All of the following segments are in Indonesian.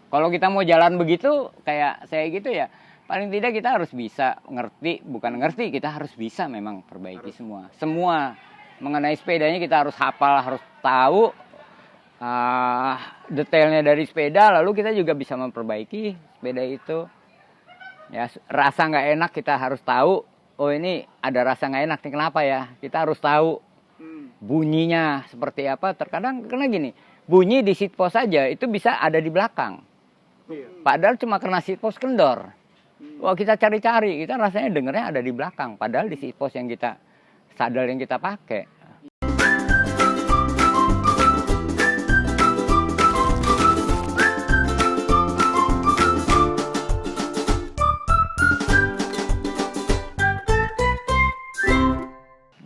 Kalau kita mau jalan begitu kayak saya gitu ya, paling tidak kita harus bisa ngerti, bukan ngerti, kita harus bisa memang perbaiki semua mengenai sepedanya. Kita harus hafal, harus tahu detailnya dari sepeda, lalu kita juga bisa memperbaiki sepeda itu. Ya, rasa nggak enak kita harus tahu. Oh, ini ada rasa nggak enak nih, kenapa ya? Kita harus tahu bunyinya seperti apa. Terkadang karena gini, bunyi di seat post saja itu bisa ada di belakang. Padahal cuma kena seat post kendor. Wah, kita cari-cari, kita rasanya dengernya ada di belakang. Padahal di seat post yang kita, sadel yang kita pakai.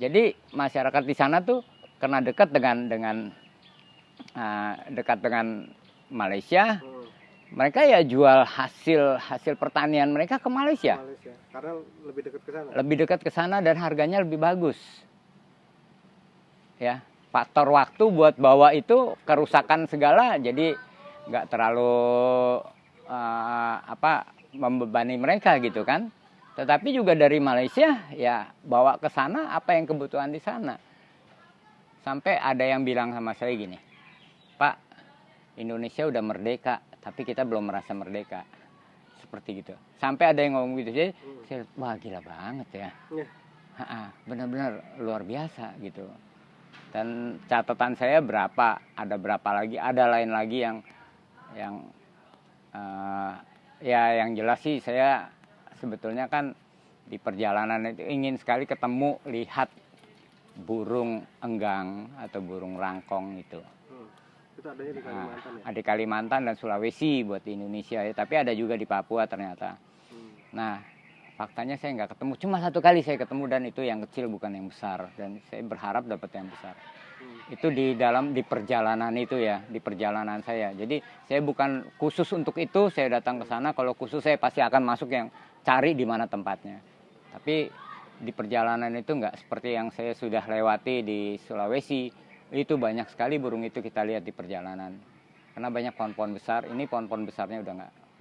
Jadi masyarakat di sana tuh karena dekat dengan Malaysia, mereka ya jual hasil pertanian mereka ke Malaysia. Karena lebih dekat ke sana. Lebih dekat ke sana dan harganya lebih bagus. Ya, faktor waktu buat bawa itu kerusakan segala, jadi nggak terlalu membebani mereka gitu kan. Tetapi juga dari Malaysia ya bawa ke sana apa yang kebutuhan di sana. Sampai ada yang bilang sama saya gini, Pak, Indonesia udah merdeka, tapi kita belum merasa merdeka. Seperti gitu. Sampai ada yang ngomong gitu, jadi saya, wah gila banget ya. Benar-benar luar biasa gitu. Dan catatan saya ada berapa lagi, ada lain lagi yang yang jelas sih saya sebetulnya kan di perjalanan itu ingin sekali ketemu, lihat burung enggang atau burung rangkong itu. Itu adanya di Kalimantan ya? Di Kalimantan dan Sulawesi buat di Indonesia ya, tapi ada juga di Papua ternyata. Nah, faktanya saya nggak ketemu, cuma satu kali saya ketemu dan itu yang kecil bukan yang besar, dan saya berharap dapat yang besar. Itu di perjalanan itu ya, di perjalanan saya. Jadi saya bukan khusus untuk itu saya datang ke sana. Kalau khusus saya pasti akan masuk yang cari di mana tempatnya. Tapi di perjalanan itu nggak seperti yang saya sudah lewati di Sulawesi. Itu banyak sekali burung itu kita lihat di perjalanan. Karena banyak pohon-pohon besar. Ini pohon-pohon besarnya udah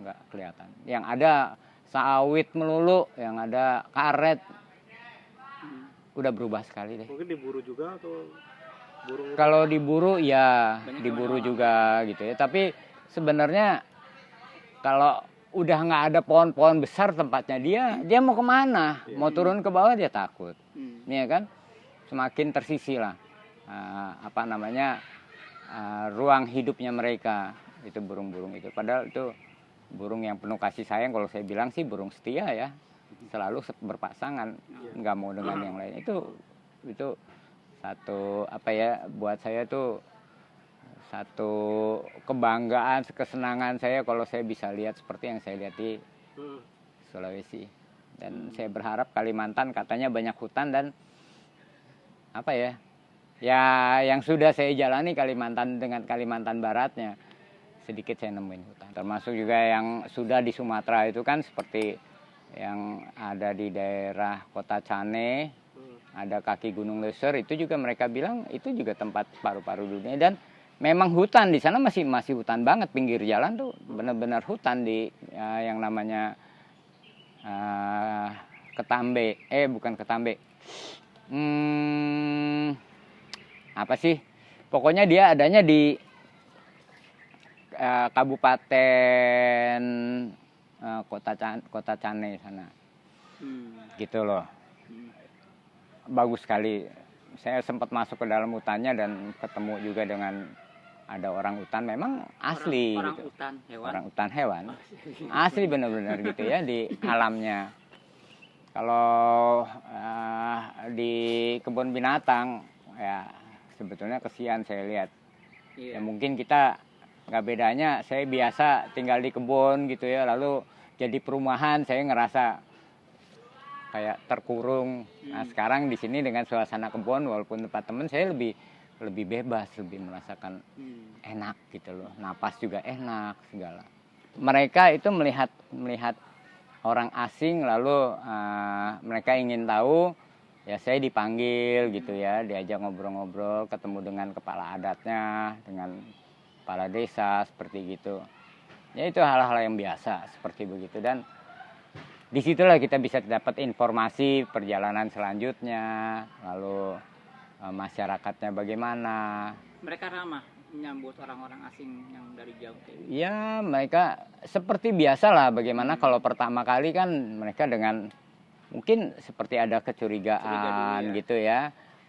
nggak kelihatan. Yang ada sawit melulu, yang ada karet. Udah berubah sekali deh. Mungkin diburu juga atau burung? Kalau diburu ya diburu juga gitu ya. Tapi sebenarnya kalau udah nggak ada pohon-pohon besar tempatnya dia mau kemana? Mau turun ke bawah dia takut. Iya kan? Semakin tersisi lah ruang hidupnya mereka itu burung-burung itu. Padahal itu burung yang penuh kasih sayang. Kalau saya bilang sih burung setia ya, selalu berpasangan, nggak mau dengan yang lain. Itu satu buat saya tuh satu kebanggaan, kesenangan saya kalau saya bisa lihat seperti yang saya lihat di Sulawesi. Dan saya berharap Kalimantan katanya banyak hutan dan ya yang sudah saya jalani Kalimantan dengan Kalimantan Baratnya sedikit saya nemuin hutan. Termasuk juga yang sudah di Sumatera itu kan seperti yang ada di daerah Kota Cane, ada kaki Gunung Leuser, itu juga mereka bilang itu juga tempat paru-paru dunia. Dan memang hutan di sana masih hutan banget, pinggir jalan tuh benar-benar hutan di yang namanya Ketambe, bukan Ketambe. Apa sih? Pokoknya dia adanya di Kabupaten Kota Cane sana. Gitu loh. Bagus sekali. Saya sempat masuk ke dalam hutannya dan ketemu juga dengan ada orang hutan, memang asli orang gitu. Hutan hewan. Orang hutan hewan. Asli benar-benar gitu ya di alamnya. Kalau di kebun binatang ya sebetulnya kesian saya lihat. Ya mungkin kita nggak bedanya, saya biasa tinggal di kebun gitu ya, lalu jadi perumahan saya ngerasa kayak terkurung. Nah sekarang di sini dengan suasana kebun, walaupun tempat teman, saya lebih bebas, lebih merasakan enak gitu loh. Napas juga enak segala. Mereka itu melihat orang asing, lalu mereka ingin tahu, ya saya dipanggil gitu ya, diajak ngobrol-ngobrol, ketemu dengan kepala adatnya, dengan kepala desa seperti gitu. Ya itu hal-hal yang biasa seperti begitu, dan disitulah kita bisa dapat informasi perjalanan selanjutnya, lalu masyarakatnya bagaimana. Mereka ramah menyambut orang-orang asing yang dari jauh kayak gitu. Ya mereka seperti biasa lah, bagaimana kalau pertama kali kan mereka dengan mungkin seperti ada kecurigaan Curiga dulu, ya. gitu ya,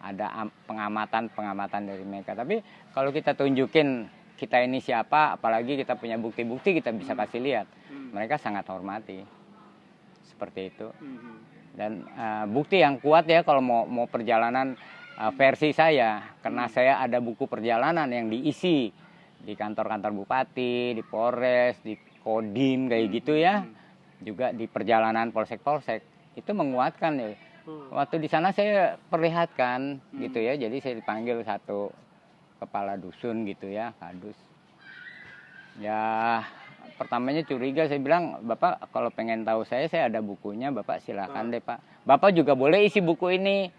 ada pengamatan dari mereka. Tapi kalau kita tunjukin kita ini siapa, apalagi kita punya bukti-bukti, kita bisa kasih lihat, mereka sangat hormati seperti itu. Dan bukti yang kuat ya kalau mau perjalanan versi saya, karena saya ada buku perjalanan yang diisi di kantor-kantor bupati, di Polres, di Kodim kayak gitu ya, juga di perjalanan polsek-polsek, itu menguatkan ya. Waktu di sana saya perlihatkan gitu ya, jadi saya dipanggil satu kepala dusun gitu ya, kadus. Ya pertamanya curiga, saya bilang, Bapak kalau pengen tahu saya ada bukunya, Bapak silakan deh Pak. Bapak juga boleh isi buku ini.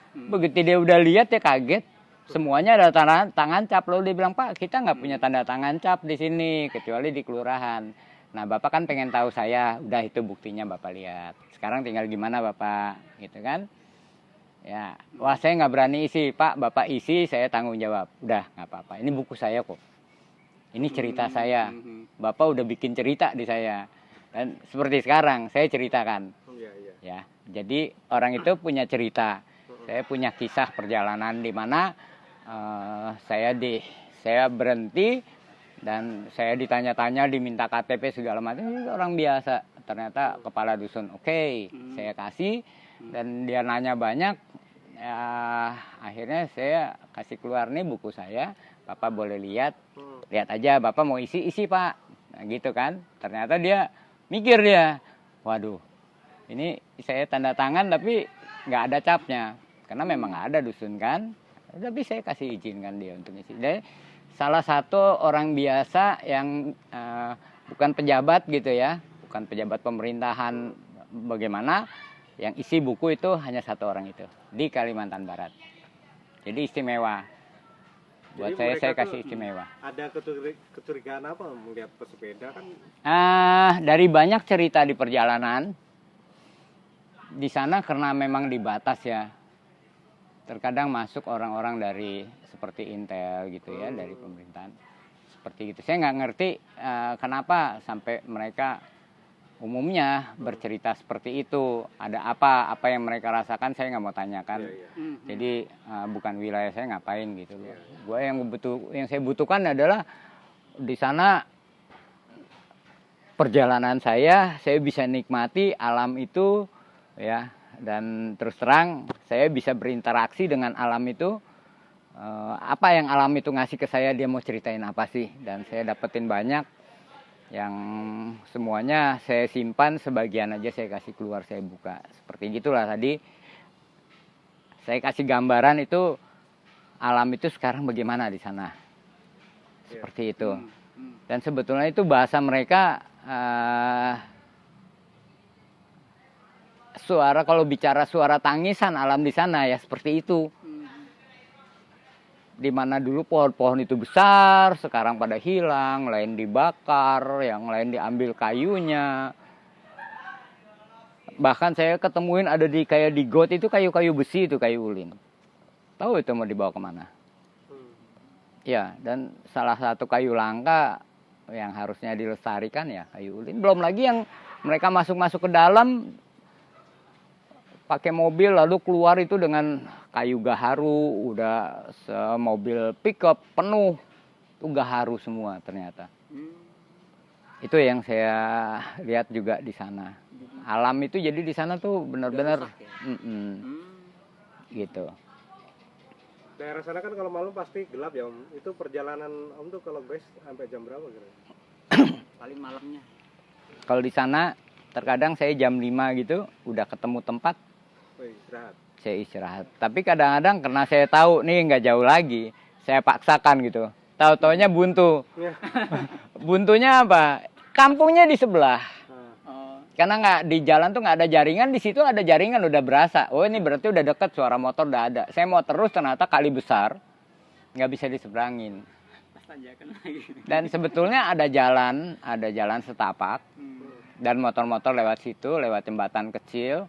Begitu dia udah lihat ya kaget. Semuanya ada tanda tangan cap. Lalu dia bilang, Pak kita nggak punya tanda tangan cap di sini kecuali di kelurahan. Nah Bapak kan pengen tahu saya, udah itu buktinya Bapak lihat. Sekarang tinggal gimana Bapak, gitu kan? Ya, wah saya nggak berani isi, Pak Bapak isi saya tanggung jawab. Udah nggak apa-apa, ini buku saya kok. Ini cerita saya. Bapak udah bikin cerita di saya. Dan seperti sekarang saya ceritakan. Ya, jadi orang itu punya cerita. Saya punya kisah perjalanan di mana saya berhenti dan saya ditanya-tanya, diminta KTP segala macam. Orang biasa. Ternyata kepala dusun, oke, saya kasih, dan dia nanya banyak. Ya, akhirnya saya kasih keluar nih buku saya. Bapak boleh lihat aja, Bapak mau isi Pak, nah, gitu kan. Ternyata dia mikir dia, waduh, ini saya tanda tangan tapi nggak ada capnya, karena memang nggak ada dusun kan. Tapi saya kasih izinkan dia untuk isi. Jadi salah satu orang biasa yang bukan pejabat gitu ya, bukan pejabat pemerintahan bagaimana, yang isi buku itu hanya satu orang itu di Kalimantan Barat. Jadi istimewa. Buat saya kasih istimewa. Ada kecurigaan apa melihat pesepeda kan? Dari banyak cerita di perjalanan di sana, karena memang dibatas ya. Terkadang masuk orang-orang dari seperti Intel gitu ya, dari pemerintahan. Seperti gitu. Saya nggak ngerti kenapa sampai mereka umumnya bercerita seperti itu. Ada apa yang mereka rasakan, saya nggak mau tanyakan. Jadi bukan wilayah saya, ngapain gitu loh. Gue yang saya butuhkan adalah di sana perjalanan saya bisa nikmati alam itu ya, dan terus terang saya bisa berinteraksi dengan alam itu. Apa yang alam itu ngasih ke saya, dia mau ceritain apa sih, dan saya dapetin banyak. Yang semuanya saya simpan, sebagian aja saya kasih keluar, saya buka. Seperti gitulah tadi. Saya kasih gambaran itu, alam itu sekarang bagaimana di sana. Seperti itu. Dan sebetulnya itu bahasa mereka, suara, kalau bicara suara tangisan alam di sana ya seperti itu. Di mana dulu pohon-pohon itu besar, sekarang pada hilang, lain dibakar, yang lain diambil kayunya. Bahkan saya ketemuin ada kayak di got itu kayu-kayu besi, itu kayu ulin. Tahu itu mau dibawa kemana? Ya, dan salah satu kayu langka yang harusnya dilestarikan ya kayu ulin. Belum lagi yang mereka masuk-masuk ke dalam pakai mobil lalu keluar itu dengan kayu gaharu, udah semobil pickup penuh, itu gaharu semua ternyata. Itu yang saya lihat juga di sana. Alam itu jadi di sana tuh benar-benar gitu. Daerah sana kan kalau malam pasti gelap ya Om. Itu perjalanan Om tuh kalau base sampai jam berapa kira? Paling malamnya. Kalau di sana terkadang saya jam 5 gitu udah ketemu tempat. Istirahat. Saya istirahat. Tapi kadang-kadang karena saya tahu nih nggak jauh lagi, saya paksakan gitu. Tahu-taunya buntu. Buntunya apa? Kampungnya di sebelah. Karena nggak di jalan tuh nggak ada jaringan, di situ ada jaringan udah berasa. Oh ini berarti udah deket, suara motor udah ada. Saya mau terus ternyata kali besar, nggak bisa diseberangin. tanjakan lagi. Dan sebetulnya ada jalan setapak dan motor-motor lewat situ, lewat jembatan kecil.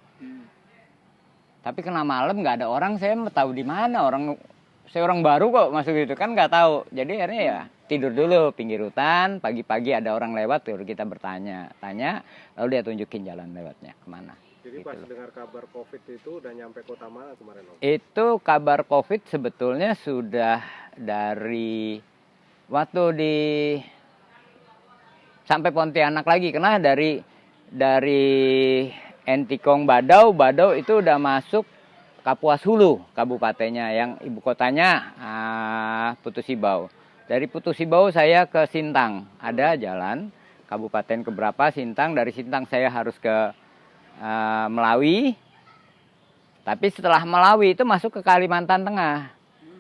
Tapi kena malam nggak ada orang, saya mau tahu di mana saya orang baru kok masuk itu kan nggak tahu. Jadi akhirnya ya tidur dulu pinggir hutan, pagi-pagi ada orang lewat, baru kita tanya, lalu dia tunjukin jalan lewatnya kemana. Jadi gitu pas loh. dengar kabar COVID itu udah nyampe kota mana kemarin Om? Itu kabar COVID sebetulnya sudah dari waktu sampai Pontianak lagi, karena dari Entikong Badau itu udah masuk Kapuas Hulu kabupatennya, yang ibu kotanya Putusibau. Dari Putusibau saya ke Sintang, ada jalan kabupaten keberapa Sintang, dari Sintang saya harus ke Melawi. Tapi setelah Melawi itu masuk ke Kalimantan Tengah.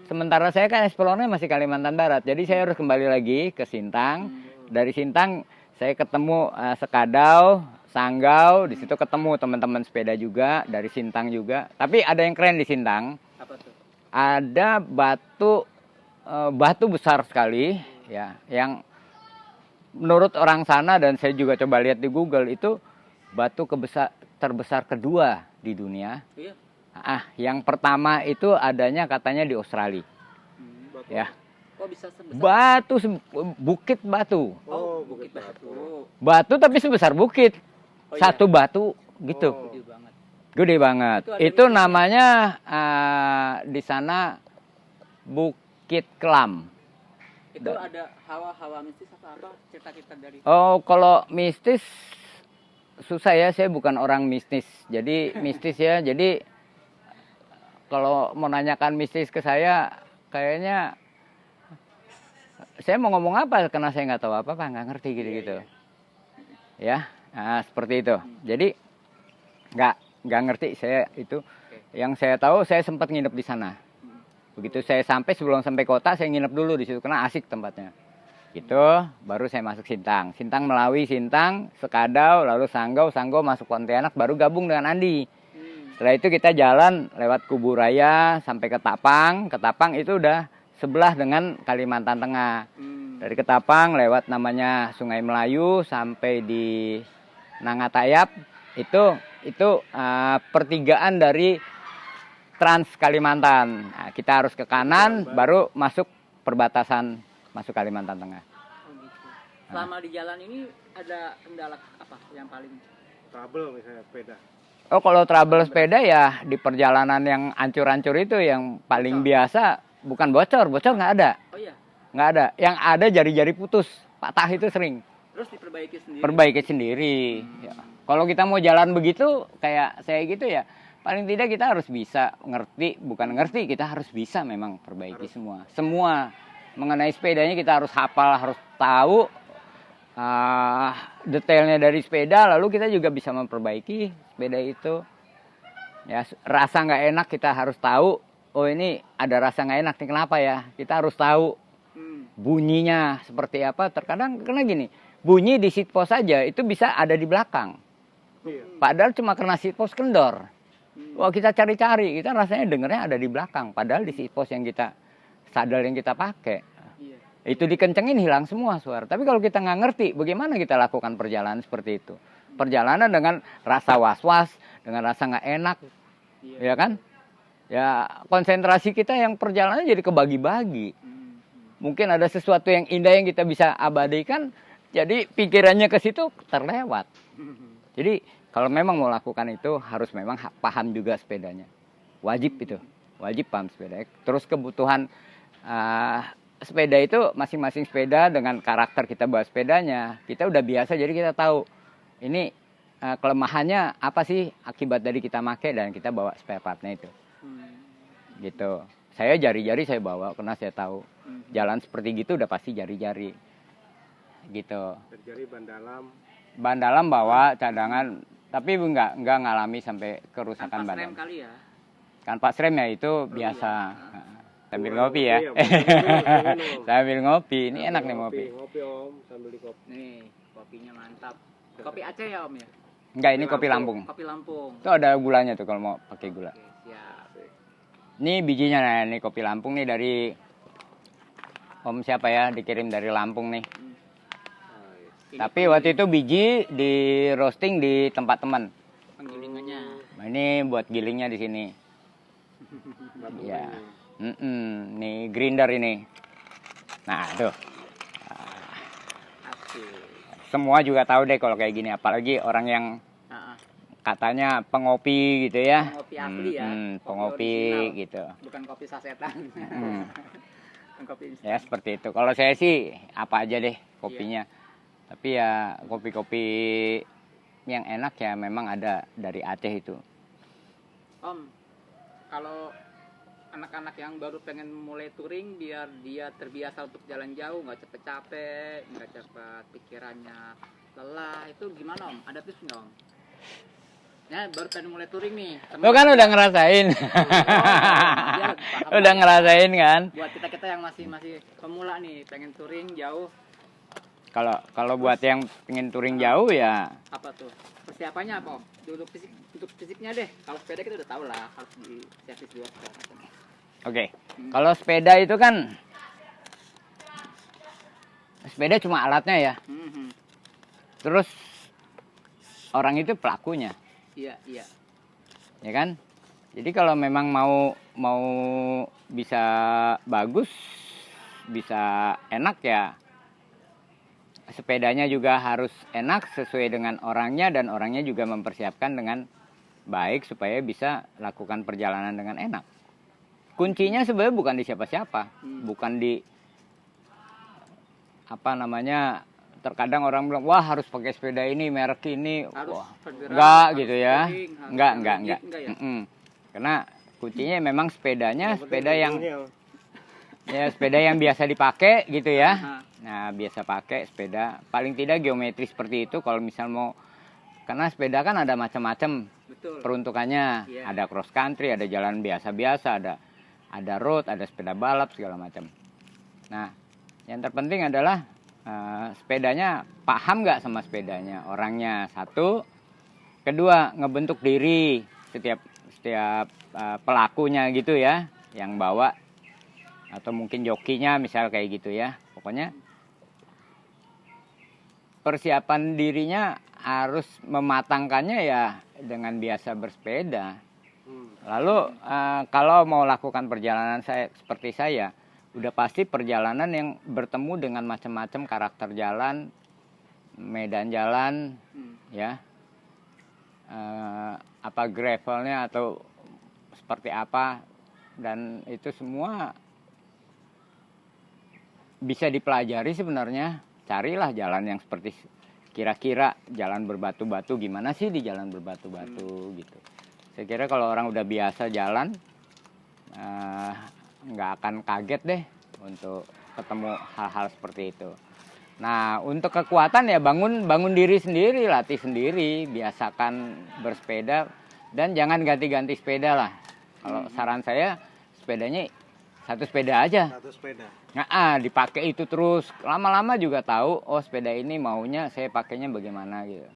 Sementara saya kan eksplornya masih Kalimantan Barat. Jadi saya harus kembali lagi ke Sintang. Dari Sintang saya ketemu Sekadau, Sanggau, di situ ketemu teman-teman sepeda juga dari Sintang juga. Tapi ada yang keren di Sintang. Apa tuh? Ada batu besar sekali ya, yang menurut orang sana dan saya juga coba lihat di Google itu batu terbesar kedua di dunia. Iya. Yang pertama itu adanya katanya di Australia. Batu. Ya. Kok bisa sebesar? Bukit batu. Oh, Bukit Batu. Batu tapi sebesar bukit. Oh, iya. Satu batu gitu. Oh. Gede banget. Gede banget. Itu ada Itu mistisnya. namanya di sana Bukit Kelam. Itu ada hawa-hawa mistis atau apa? Cerita-cerita dari Oh, kalau mistis susah ya, saya bukan orang mistis. Jadi mistis ya. Jadi kalau mau nanyakan mistis ke saya, kayaknya saya mau ngomong apa karena saya nggak tahu apa-apa, nggak ngerti gitu-gitu. Ya, seperti itu. Jadi nggak ngerti saya itu. Yang saya tahu saya sempat nginep di sana. Begitu saya sebelum sampai kota saya nginep dulu di situ karena asik tempatnya. Gitu, baru saya masuk Sintang. Sintang Melawi, Sintang, Sekadau, lalu Sanggau masuk Pontianak, baru gabung dengan Andi. Setelah itu kita jalan lewat Kuburaya sampai ke Ketapang. Ketapang itu udah sebelah dengan Kalimantan Tengah. Dari Ketapang lewat namanya Sungai Melayu sampai di Nangatayap. Itu pertigaan dari Trans Kalimantan. Nah, kita harus ke kanan, baru masuk perbatasan masuk Kalimantan Tengah. Oh, gitu. Selama di jalan ini ada kendala apa yang paling? Trouble misalnya sepeda. Oh, kalau trouble sepeda ya di perjalanan yang ancur-ancur itu yang paling biasa, bukan bocor nggak ada. Oh iya. Nggak ada. Yang ada jari-jari putus, patah itu sering. Terus diperbaiki sendiri. Perbaiki sendiri. Ya. Kalau kita mau jalan begitu kayak saya gitu ya, paling tidak kita harus bisa kita harus bisa memang perbaiki semua mengenai sepedanya. Kita harus hafal, harus tahu detailnya dari sepeda, lalu kita juga bisa memperbaiki sepeda itu. Ya, rasa nggak enak kita harus tahu. Oh, ini ada rasa nggak enak nih, kenapa ya? Kita harus tahu bunyinya seperti apa. Terkadang karena gini, bunyi di seat post saja itu bisa ada di belakang. Padahal cuma karena seat post kendor. Wah, kita cari-cari, kita rasanya dengernya ada di belakang. Padahal di seat post yang kita sadel yang kita pakai, itu dikencengin hilang semua suara. Tapi kalau kita nggak ngerti, bagaimana kita lakukan perjalanan seperti itu? Perjalanan dengan rasa was-was, dengan rasa nggak enak, ya kan? Ya konsentrasi kita yang perjalanan jadi kebagi-bagi. Mungkin ada sesuatu yang indah yang kita bisa abadikan, jadi pikirannya ke situ terlewat. Jadi kalau memang mau lakukan itu harus memang paham juga sepedanya. Wajib itu, wajib paham sepeda. Terus kebutuhan sepeda itu masing-masing sepeda dengan karakter kita bawa sepedanya. Kita udah biasa jadi kita tahu ini kelemahannya apa sih akibat dari kita make dan kita bawa spare partnya itu. Gitu. Saya jari-jari saya bawa karena saya tahu jalan seperti gitu udah pasti jari-jari. Gitu. Jari Ban dalam bawa cadangan, tapi enggak ngalami sampai kerusakan ban dalam. Kali ya. Kan Pak Srem ya itu biasa. Sambil ngopi ya. Iya, minum. Sambil ngopi. Ini enak nih ngopi. Ngopi Om, sambil di kopi. Nih, kopinya mantap. Kopi Aceh ya Om ya? Enggak, ini kopi Lampung. Kopi Lampung. Itu ada gulanya tuh kalau mau pakai gula. Oke, siap. Ini bijinya, nah ini kopi Lampung nih dari Om siapa ya dikirim dari Lampung nih. Ah, iya. Ini Tapi waktu itu biji di roasting di tempat teman. penggilingannya. Nah, ini buat gilingnya di sini. Batu Ya. ini. Nih grinder ini. Nah tuh. Asik. Semua juga tahu deh kalau kayak gini. Apalagi orang yang Ah, ah. katanya pengopi gitu ya. Pengopi asli ya. Kopi Pengopi original. gitu. Bukan kopi sasetan. Hmm. Bukan kopi instan. Ya seperti itu. Kalau saya sih apa aja deh kopinya. Tapi ya kopi-kopi yang enak ya memang ada dari Aceh itu. Om, kalau anak-anak yang baru pengen mulai touring biar dia terbiasa untuk jalan jauh, nggak cepet-capek, nggak cepat pikirannya lelah, itu gimana Om? Ada tips nggak Om? Ya baru pengen mulai touring nih. Lo kan udah ngerasain. Dia paham. Udah ngerasain kan? Buat kita yang masih pemula nih, pengen touring jauh, Kalau buat yang pengen touring jauh ya apa tuh? Persiapannya apa Om? Untuk fisiknya deh. Kalau sepeda kita udah tahu lah harus di servis dua segala macam. oke. Kalau sepeda itu kan sepeda cuma alatnya ya. Mhm. Terus orang itu pelakunya, Iya, iya. ya kan? Jadi kalau memang mau bisa bagus, bisa enak ya sepedanya juga harus enak sesuai dengan orangnya dan orangnya juga mempersiapkan dengan baik supaya bisa lakukan perjalanan dengan enak. Kuncinya sebenarnya bukan di siapa-siapa, bukan di apa namanya. Terkadang orang bilang wah harus pakai sepeda ini merek ini, Harus wah bergerak, enggak harus gitu ya, touring, harus enggak legit, enggak ya? Karena kuncinya memang sepedanya Yang penting sepeda yang ilmunya. ya sepeda yang biasa dipakai gitu ya. Nah, Nah biasa pakai sepeda paling tidak geometri seperti itu kalau misal mau, karena sepeda kan ada macam-macam betul. peruntukannya, Iya. ada cross country, ada jalan biasa-biasa, ada road, ada sepeda balap segala macam. Nah yang terpenting adalah sepedanya paham nggak sama sepedanya orangnya, satu. Kedua ngebentuk diri setiap pelakunya gitu ya, yang bawa atau mungkin jokinya misal kayak gitu ya. Pokoknya persiapan dirinya harus mematangkannya ya dengan biasa bersepeda. Lalu kalau mau lakukan perjalanan seperti saya, udah pasti perjalanan yang bertemu dengan macam-macam karakter jalan, medan jalan, ya, apa gravelnya atau seperti apa, dan itu semua bisa dipelajari sebenarnya. Carilah jalan yang seperti kira-kira jalan berbatu-batu, gimana sih di jalan berbatu-batu gitu. Saya kira kalau orang udah biasa jalan, nggak akan kaget deh untuk ketemu hal-hal seperti itu. Nah untuk kekuatan ya bangun diri sendiri, latih sendiri, biasakan bersepeda dan jangan ganti-ganti sepeda lah. Kalau saran saya sepedanya satu sepeda aja. Satu sepeda. Nah, dipakai itu terus, lama-lama juga tahu oh sepeda ini maunya saya pakainya bagaimana gitu.